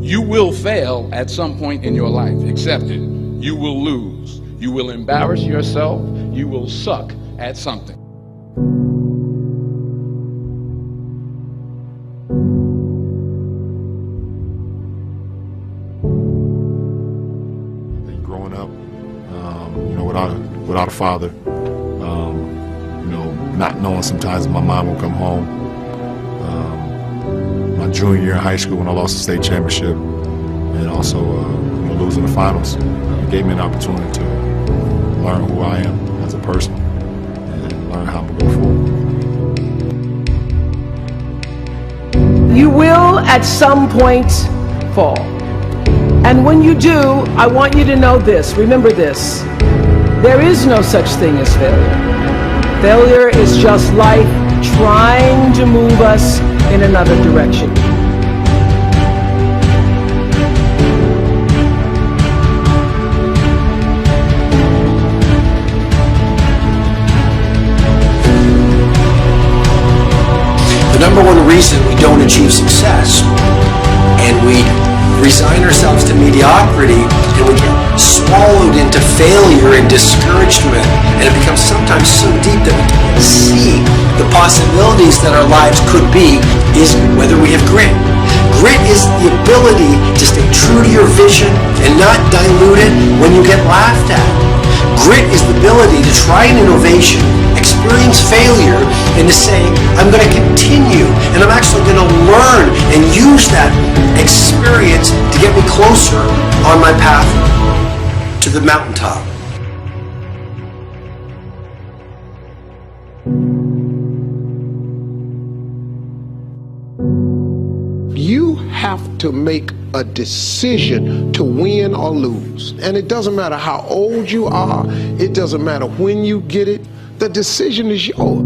You will fail at some point in your life. Accept it. You will lose. You will embarrass yourself. You will suck at something. Growing up, without a father, not knowing sometimes my mom will come home. My junior year in high school when I lost the state championship, and also losing the finals, gave me an opportunity to learn who I am as a person and learn how I'm going to go forward. You will at some point fall. And when you do, I want you to know this, remember this, there is no such thing as failure. Failure is just life trying to move us in another direction. The number one reason we don't achieve success and we resign ourselves to mediocrity and we get swallowed into failure and discouragement, and it becomes sometimes so deep that we can't see the possibilities that our lives could be, is whether we have grit. Grit is the ability to stay true to your vision and not dilute it when you get laughed at. Grit is the ability to try an innovation, experience failure, and to say, I'm going to continue, and I'm actually going to learn and use that experience to get me closer on my path to the mountaintop. You have to make a decision to win or lose. And it doesn't matter how old you are, it doesn't matter when you get it, the decision is yours.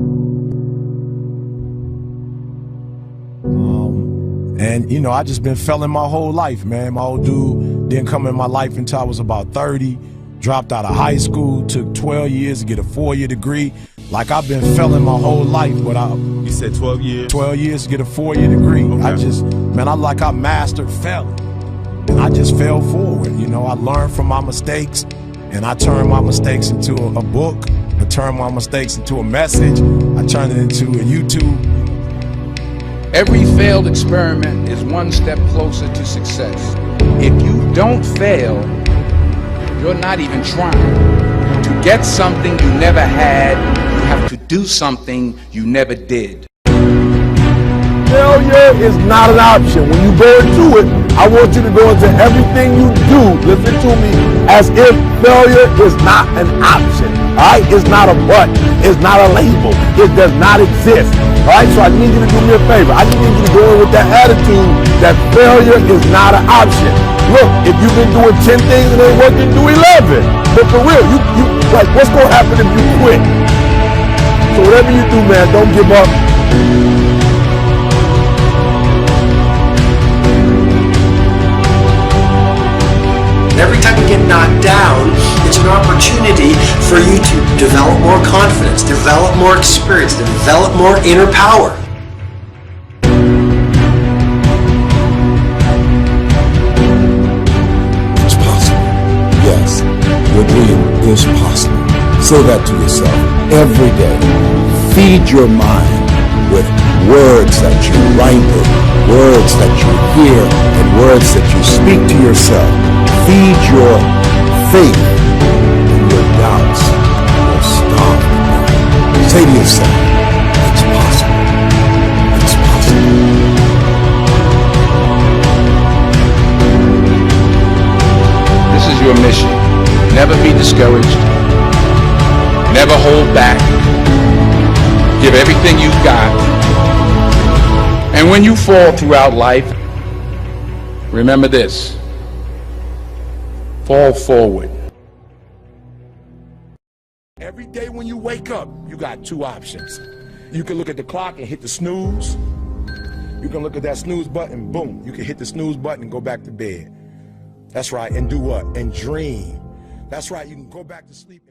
And I just been failing my whole life, man. My old dude didn't come in my life until I was about 30, dropped out of high school, took 12 years to get a 4-year degree. Like, I've been failing my whole life, but You said 12 years? 12 years to get a 4-year degree. Okay. I mastered failing. And I just fell forward, I learned from my mistakes, and I turned my mistakes into a book. I turned my mistakes into a message. I turned it into a YouTube. Every failed experiment is one step closer to success. If you don't fail, you're not even trying. To get something you never had, you have to do something you never did. Failure is not an option. When you go into it, I want you to go into everything you do, listen to me, as if failure is not an option. All right? It's not a but. It's not a label. It does not exist. All right? So I need you to do me a favor. I need you to go in with that attitude that failure is not an option. Look, if you've been doing 10 things and ain't working, do 11. But for real, you like, what's going to happen if you quit? So whatever you do, man, don't give up. Every time you get knocked down, it's an opportunity for you to develop more confidence, develop more experience, develop more inner power. It's possible. Yes, your dream is possible. Say that to yourself every day. Feed your mind with words that you write in, words that you hear, and words that you speak to yourself. Feed your faith, and your doubts will starve. Say to yourself, it's possible. It's possible. This is your mission. Never be discouraged. Never hold back. Give everything you've got. And when you fall throughout life, remember this. Fall forward. Every day when you wake up, you got two options. You can look at the clock and hit the snooze. You can look at that snooze button, boom. You can hit the snooze button and go back to bed. That's right, and do what? And dream. That's right, you can go back to sleep.